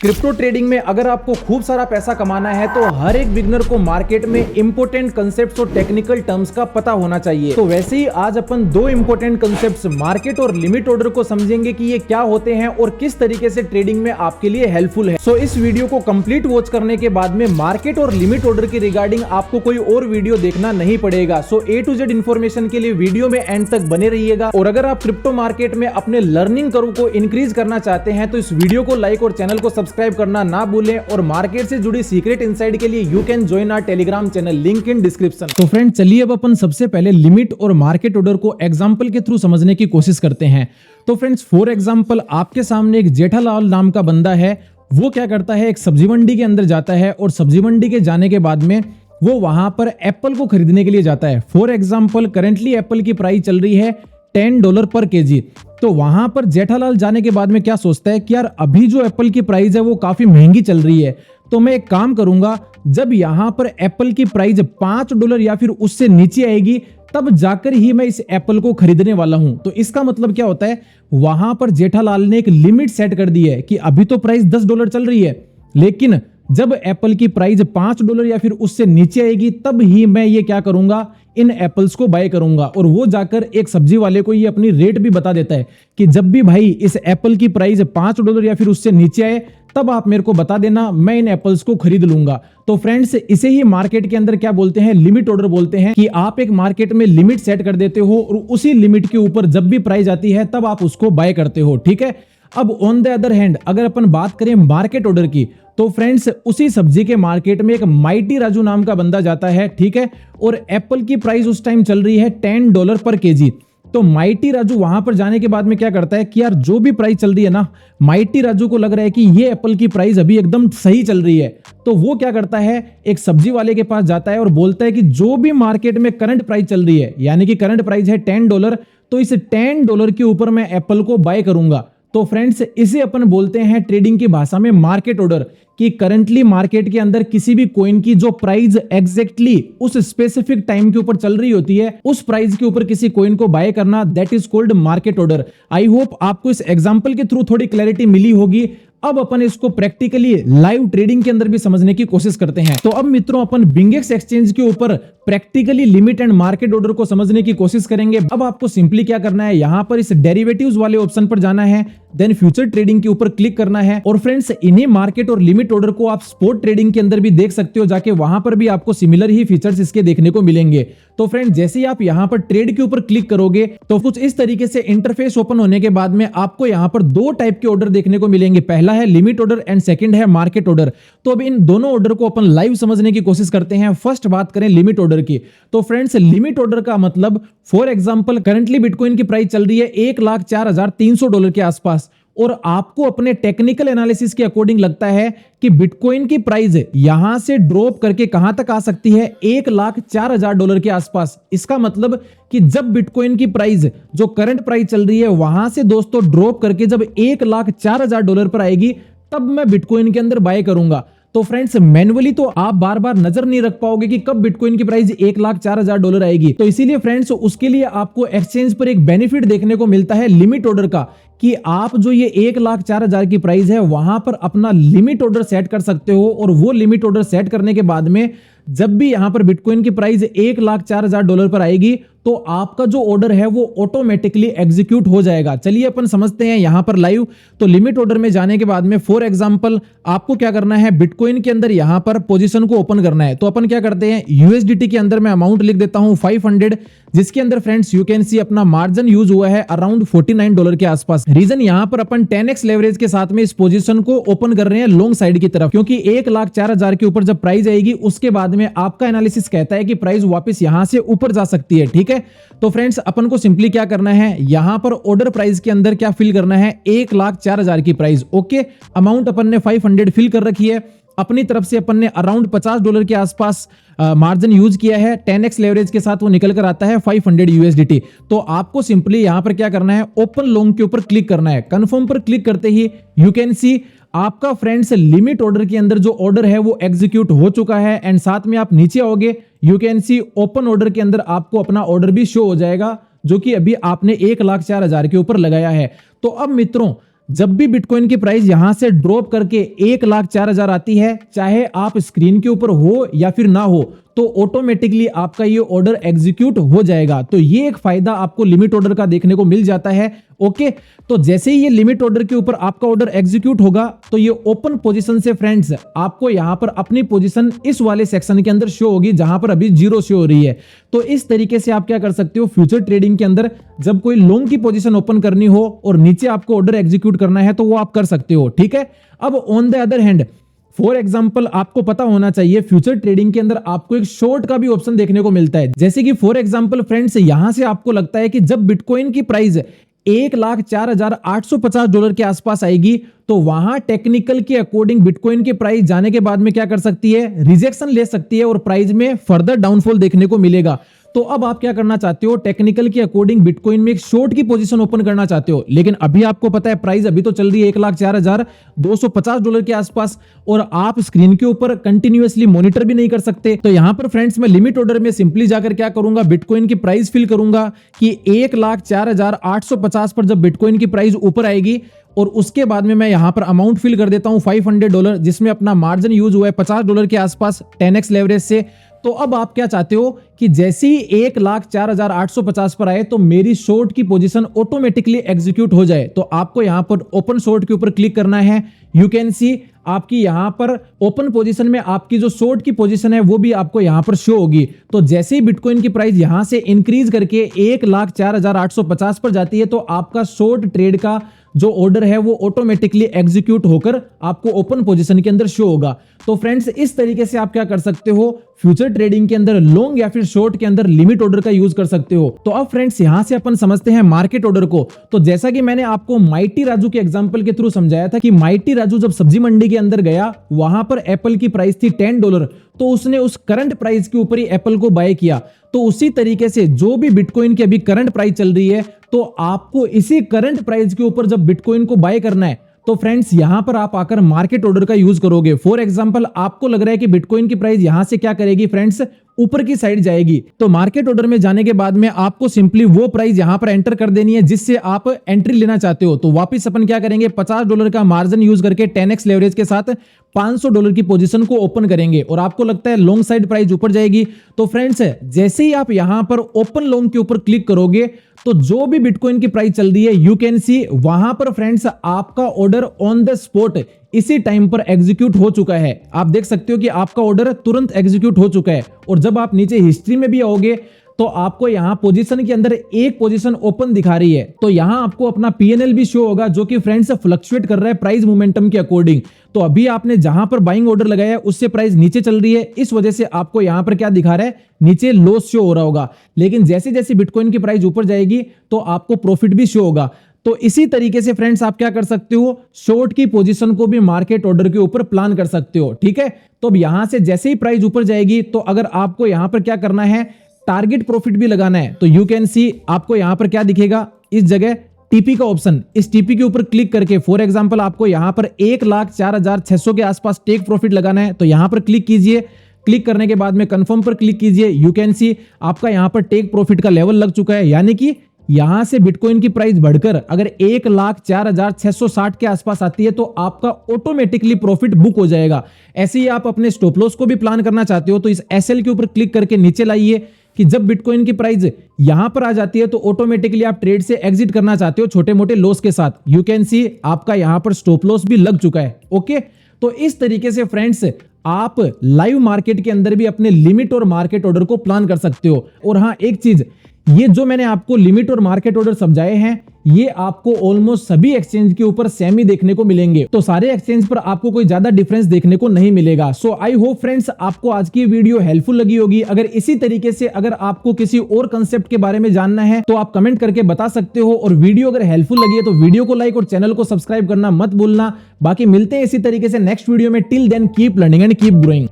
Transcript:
Crypto trading में अगर आपको खूब सारा पैसा कमाना है तो हर एक बिगनर को मार्केट में इंपोर्टेंट कंसेप्ट्स और टेक्निकल टर्म्स का पता होना चाहिए। तो वैसे ही आज अपन दो इंपोर्टेंट कंसेप्ट्स मार्केट और लिमिट ऑर्डर को समझेंगे कि ये क्या होते हैं और किस तरीके से ट्रेडिंग में आपके लिए हेल्पफुल है। सो इस वीडियो को कंप्लीट वॉच करने के बाद में मार्केट और लिमिट ऑर्डर के रिगार्डिंग आपको कोई और वीडियो देखना नहीं पड़ेगा। सो A to Z इन्फॉर्मेशन के लिए वीडियो में एंड तक बने रहिएगा। और अगर आप क्रिप्टो मार्केट में अपने लर्निंग कर्व को इंक्रीज करना चाहते हैं तो इस वीडियो को लाइक और चैनल को सब्सक्राइब करना ना भूलें। और मार्केट से जुड़ी सीक्रेट इनसाइड के लिए you can join our Telegram channel, link in description. तो फ्रेंड चलिए अब अपन सबसे पहले लिमिट और मार्केट ऑर्डर को एग्जांपल के थ्रू समझने की कोशिश करते हैं। तो फ्रेंड्स फॉर एग्जांपल आपके सामने एक जेठालाल नाम का बंदा है। वो क्या करता है, एक सब्जी मंडी के अंदर जाता है और सब्जी मंडी के जाने के बाद में वो वहां पर एप्पल को खरीदने के लिए जाता है। फॉर एग्जांपल करेंटली एप्पल की प्राइस चल रही है $10 पर केजी। तो वहां पर जेठालाल जाने के बाद में क्या सोचता है कि यार अभी जो एप्पल की प्राइस है वो काफी महंगी चल रही है, तो मैं एक काम करूंगा, जब यहां पर एप्पल की प्राइस $5 या फिर उससे नीचे आएगी तब जाकर ही मैं इस एप्पल को खरीदने वाला हूं। तो इसका मतलब क्या होता है, वहां पर जेठालाल ने एक लिमिट सेट कर दी है कि अभी तो प्राइस $10 चल रही है, लेकिन जब एप्पल की प्राइस $5 या फिर उससे नीचे आएगी तब ही मैं ये क्या करूंगा, इन एप्पल्स को बाय करूंगा। और वो जाकर एक सब्जी वाले को ये अपनी रेट भी बता देता है कि जब भी भाई इस एप्पल की प्राइस $5 या फिर उससे नीचे आए तब आप मेरे को बता देना, मैं इन एप्पल्स को खरीद लूंगा। तो फ्रेंड्स इसे ही मार्केट के अंदर क्या बोलते हैं, लिमिट ऑर्डर बोलते हैं। कि आप एक मार्केट में लिमिट सेट कर देते हो और उसी लिमिट के ऊपर जब भी प्राइस आती है तब आप उसको बाय करते हो, ठीक है। अब ऑन द अदर हैंड अगर अपन बात करें मार्केट ऑर्डर की, तो फ्रेंड्स उसी सब्जी के मार्केट में एक माइटी राजू नाम का बंदा जाता है, ठीक है, और एप्पल की प्राइस उस टाइम चल रही है $10 पर केजी। तो माइटी राजू वहां पर जाने के बाद में क्या करता है कि यार जो भी प्राइस चल रही है ना, माइटी राजू को लग रहा है कि ये एप्पल की प्राइस अभी एकदम सही चल रही है। तो वो क्या करता है, एक सब्जी वाले के पास जाता है और बोलता है कि जो भी मार्केट में करंट प्राइस चल रही है, यानी कि करंट प्राइस है $10, तो इस $10 के ऊपर मैं एप्पल को बाय करूंगा। तो फ्रेंड्स इसे अपन बोलते हैं ट्रेडिंग की भाषा में मार्केट ऑर्डर। कि करंटली मार्केट के अंदर किसी भी कॉइन की जो प्राइस एग्जैक्टली उस स्पेसिफिक टाइम के ऊपर चल रही होती है, उस प्राइस के ऊपर किसी कॉइन को बाय करना, that is called market order. I hope आपको इस एग्जांपल के थ्रू थोड़ी क्लैरिटी मिली होगी। अब अपन इसको प्रैक्टिकली लाइव ट्रेडिंग के अंदर भी समझने की कोशिश करते हैं। तो अब मित्रों अपन बिंगेक्स एक्सचेंज के ऊपर practically limit and market order को समझने की कोशिश करेंगे। अब आपको सिंपली क्या करना है, यहां पर इस डेरिवेटिव्स वाले ऑप्शन पर जाना है, देन फ्यूचर ट्रेडिंग के ऊपर क्लिक करना है। और फ्रेंड्स इन्हीं मार्केट और लिमिट ऑर्डर को आप स्पॉट ट्रेडिंग के अंदर भी देख सकते हो जाके, वहां पर भी आपको सिमिलर ही फीचर्स इसके देखने को मिलेंगे। तो फ्रेंड जैसे ही आप यहां पर ट्रेड के ऊपर क्लिक करोगे तो कुछ इस तरीके से इंटरफेस ओपन होने के बाद में आपको यहां पर दो टाइप के ऑर्डर देखने को मिलेंगे। पहला है लिमिट ऑर्डर एंड सेकंड है मार्केट ऑर्डर। तो अब इन दोनों ऑर्डर को अपन लाइव समझने की कोशिश करते हैं। फर्स्ट बात करें लिमिट ऑर्डर की, तो फ्रेंड्स लिमिट ऑर्डर का मतलब फॉर एग्जांपल करंटली बिटकॉइन की प्राइस चल रही है $1,04,300 के आसपास, और आपको अपने टेक्निकल एनालिसिस के अकॉर्डिंग लगता है कि बिटकॉइन की प्राइस यहां से ड्रॉप करके कहां तक आ सकती है, $1,04,000 के आसपास। इसका मतलब कि जब बिटकॉइन की प्राइस जो करंट प्राइस चल रही है वहां से दोस्तों ड्रॉप करके जब $1,04,000 पर आएगी तब मैं बिटकॉइन के अंदर बाय करूंगा। तो फ्रेंड्स मैन्युअली तो आप बार बार नजर नहीं रख पाओगे कि कब बिटकॉइन की प्राइस $1,04,000 आएगी। तो इसीलिए फ्रेंड्स उसके लिए आपको एक्सचेंज पर एक बेनिफिट देखने को मिलता है लिमिट ऑर्डर का, कि आप जो ये $1,04,000 की प्राइस है वहां पर अपना लिमिट ऑर्डर सेट कर सकते हो। और वो लिमिट ऑर्डर सेट करने के बाद में जब भी यहां पर बिटकॉइन की प्राइस $1,04,000 पर आएगी तो आपका जो ऑर्डर है वो ऑटोमेटिकली एग्जीक्यूट हो जाएगा। चलिए अपन समझते हैं यहां पर लाइव। तो लिमिट ऑर्डर में जाने के बाद में फॉर एग्जांपल आपको क्या करना है, बिटकॉइन के अंदर यहां पर पोजीशन को ओपन करना है। तो अपन क्या करते हैं, यूएसडीटी के अंदर मैं अमाउंट लिख देता हूं 500, जिसके अंदर फ्रेंड्स यू कैन सी अपना मार्जिन यूज हुआ है अराउंड $49 के आसपास। रीजन यहां पर अपन 10x लेवरेज के साथ में इस पोजीशन को ओपन कर रहे हैं लॉन्ग साइड की तरफ, क्योंकि $1,04,000 के ऊपर जब प्राइस आएगी उसके बाद में आपका एनालिसिस कहता है कि प्राइस वापस यहां से ऊपर जा सकती है, ठीक है। तो फ्रेंड्स अपन को सिंपली क्या करना है, यहां पर ऑर्डर प्राइस के अंदर क्या फिल करना है, $1,04,000 की प्राइस। ओके, अमाउंट अपन ने 500 फिल कर रखी है। अपनी तरफ से अपन ने अराउंड $50 के आसपास मार्जिन यूज किया है। 10x लेवरेज के साथ वो निकल कर आता है 500 USDT। तो आपको सिंपली यहां पर क्या करना है, ओपन लॉन्ग के ऊपर क्लिक करना है। कंफर्म पर क्लिक करते ही यू कैन सी आपका फ्रेंड्स लिमिट ऑर्डर के अंदर जो ऑर्डर है वो एग्जीक्यूट हो चुका है। एंड साथ में आप नीचे आओगे, you can see open order के अंदर आपको अपना ऑर्डर भी शो हो जाएगा, जो कि अभी आपने $1,04,000 के ऊपर लगाया है। तो अब मित्रों जब भी बिटकॉइन की प्राइस यहां से ड्रॉप करके 1,04,000 आती है, चाहे आप स्क्रीन के ऊपर हो या फिर ना हो, तो ऑटोमेटिकली आपका ये ऑर्डर एग्जीक्यूट हो जाएगा। तो ये एक फायदा आपको लिमिट ऑर्डर का देखने को मिल जाता है। ओके, तो जैसे ही ये लिमिट ऑर्डर के ऊपर आपका ऑर्डर एग्जीक्यूट होगा, तो ये ओपन पोजीशन से फ्रेंड्स आपको यहां पर अपनी पोजीशन इस वाले सेक्शन के अंदर शो होगी जहां पर अभी 0 शो हो रही है। तो इस तरीके से आप क्या कर सकते हो, फ्यूचर ट्रेडिंग के अंदर जब कोई लॉन्ग की पोजीशन ओपन करनी हो और नीचे आपको ऑर्डर एग्जीक्यूट करना है तो वो आप कर सकते हो। ठीक है, अब on the other hand for example आपको पता होना चाहिए फ्यूचर ट्रेडिंग के अंदर आपको एक शॉर्ट का भी ऑप्शन देखने को मिलता है। जैसे कि फॉर एग्जाम्पल फ्रेंड्स, यहां से आपको लगता है कि जब बिटकॉइन की प्राइस $1,04,850 के आसपास आएगी, तो वहां टेक्निकल के अकॉर्डिंग बिटकॉइन की प्राइस जाने के बाद में क्या कर सकती है, रिजेक्शन ले सकती है और प्राइस में फर्दर डाउनफॉल देखने को मिलेगा। तो अब आप क्या करना चाहते हो, टेक्निकल के अकॉर्डिंग बिटकॉइन में एक शॉर्ट की पोजीशन ओपन करना चाहते हो, लेकिन अभी आपको पता है प्राइस अभी तो चल रही है $1,04,250 के आसपास और आप स्क्रीन के ऊपर कंटिन्यूअसली मॉनिटर भी नहीं कर सकते। तो यहां पर फ्रेंड्स मैं लिमिट ऑर्डर में सिंपली जाकर क्या करूंगा, बिटकॉइन की प्राइस फिल करूंगा कि 1,04,850 पर जब बिटकॉइन की प्राइस ऊपर आएगी, और उसके बाद में मैं यहां पर अमाउंट फिल कर देता हूं $500, जिसमें अपना मार्जिन यूज हुआ है $50 के आसपास 10x लेवरेज से। तो अब आप क्या चाहते हो कि जैसे ही 1,04,850 पर आए तो मेरी शॉर्ट की पोजीशन ऑटोमेटिकली एग्जीक्यूट हो जाए। तो आपको यहां पर ओपन शॉर्ट के ऊपर क्लिक करना है। यू कैन सी आपकी यहां पर ओपन पोजीशन में आपकी जो शॉर्ट की पोजीशन है वो भी आपको यहां पर शो होगी। तो जैसे ही बिटकॉइन की प्राइस यहां से इंक्रीज करके 1,04,850 पर जाती है, तो आपका शॉर्ट ट्रेड का जो ऑर्डर है वो ऑटोमेटिकली एग्जीक्यूट होकर आपको ओपन पोजीशन के अंदर शो होगा। तो फ्रेंड्स इस तरीके से आप क्या कर सकते हो, फ्यूचर ट्रेडिंग के अंदर लॉन्ग या फिर शॉर्ट के अंदर लिमिट ऑर्डर का यूज कर सकते हो। तो अब फ्रेंड्स यहां से अपन समझते हैं मार्केट ऑर्डर को। तो जैसा कि मैंने आपको माइटी राजू के एग्जांपल के थ्रू समझाया था कि माइटी राजू जब सब्जी मंडी के अंदर गया, वहां पर एप्पल की प्राइस थी $10, तो उसने उस करंट प्राइस के ऊपर ही एप्पल को बाय किया। तो उसी तरीके से जो भी बिटकॉइन की अभी करंट प्राइस चल रही है, तो आपको इसी करंट प्राइस के ऊपर जब बिटकॉइन को बाय करना है, तो फ्रेंड्स यहां पर आप आकर मार्केट ऑर्डर का यूज करोगे। फॉर एग्जांपल आपको लग रहा है कि बिटकॉइन की प्राइस यहां से क्या करेगी फ्रेंड्स, ऊपर की साइड जाएगी। तो मार्केट ऑर्डर में जाने के बाद में आपको सिंपली वो प्राइस यहां पर एंटर कर देनी है जिससे आप एंट्री लेना चाहते हो। तो वापस अपन क्या करेंगे, $50 का मार्जिन यूज करके 10x लेवरेज के साथ $500 की पोजीशन को ओपन करेंगे और आपको लगता है लॉन्ग साइड प्राइस ऊपर जाएगी। तो फ्रेंड्स जैसे ही आप यहां पर ओपन लॉन्ग के ऊपर क्लिक करोगे, तो जो भी बिटकॉइन की प्राइस चल रही है यू कैन सी वहां पर फ्रेंड्स आपका ऑर्डर ऑन द स्पॉट इसी टाइम पर एग्जीक्यूट हो चुका है। आप देख सकते हो कि आपका ऑर्डर तुरंत एग्जीक्यूट हो चुका है। और जब आप नीचे हिस्ट्री में भी आओगे, तो आपको यहां पोजीशन के अंदर एक पोजीशन ओपन दिखा रही है। तो यहां आपको अपना पीएनएल भी शो होगा, जो कि फ्रेंड्स फ्लक्चुएट कर रहा है प्राइस मोमेंटम के अकॉर्डिंग। तो अभी आपने जहां पर बाइंग ऑर्डर लगाया है उससे प्राइस नीचे चल रही है, इस वजह से आपको यहां पर क्या दिखा रहा है, नीचे लॉस शो हो रहा होगा। लेकिन जैसे जैसे बिटकॉइन की प्राइस ऊपर जाएगी तो आपको प्रॉफिट भी शो होगा। तो इसी तरीके से फ्रेंड्स आप क्या कर सकते हो, शॉर्ट की पोजीशन को भी मार्केट ऑर्डर के ऊपर प्लान कर सकते हो। ठीक है, तो अब यहां से जैसे ही प्राइस ऊपर जाएगी, तो अगर आपको यहां पर क्या करना है, टारगेट प्रॉफिट भी लगाना है, तो यू कैन सी आपको यहां पर क्या दिखेगा, इस जगह टीपी का ऑप्शन, इस टीपी के ऊपर क्लिक करके फॉर एग्जांपल आपको यहां पर 1,04,600 के आसपास टेक प्रॉफिट लगाना है। तो यहां पर क्लिक कीजिए। क्लिक करने के बाद में कंफर्म पर क्लिक कीजिए। यू कैन सी आपका यहां पर टेक प्रॉफिट का लेवल लग चुका है, यानी कि यहां से बिटकॉइन की प्राइस बढ़कर अगर 1,04,660 के आसपास आती है, तो आपका ऑटोमेटिकली प्रॉफिट बुक हो जाएगा। ऐसे ही आप अपने स्टॉप लॉस को भी प्लान करना चाहते हो, तो इस एसएल के ऊपर क्लिक करके नीचे लाइए कि जब बिटकॉइन की प्राइस यहां पर आ जाती है, तो ऑटोमेटिकली आप ट्रेड से एग्जिट करना चाहते हो छोटे मोटे लॉस के साथ। यू कैन सी आपका यहां पर स्टॉप लॉस भी लग चुका है। ओके, तो इस तरीके से फ्रेंड्स आप लाइव मार्केट के अंदर भी अपने लिमिट और मार्केट ऑर्डर को प्लान कर सकते हो। और हाँ, एक चीज, ये जो मैंने आपको लिमिट और मार्केट ऑर्डर समझाए हैं, ये आपको ऑलमोस्ट सभी एक्सचेंज के ऊपर सेम ही देखने को मिलेंगे। तो सारे एक्सचेंज पर आपको कोई ज्यादा डिफरेंस देखने को नहीं मिलेगा। सो आई होप फ्रेंड्स आपको आज की वीडियो हेल्पफुल लगी होगी। अगर इसी तरीके से अगर आपको किसी और कंसेप्ट के बारे में जानना है तो आप कमेंट करके बता सकते हो। और वीडियो अगर हेल्पफुल लगी है तो वीडियो को लाइक और चैनल को सब्सक्राइब करना मत भूलना। बाकी मिलते हैं इसी तरीके से नेक्स्ट वीडियो में। Till then keep learning and keep growing.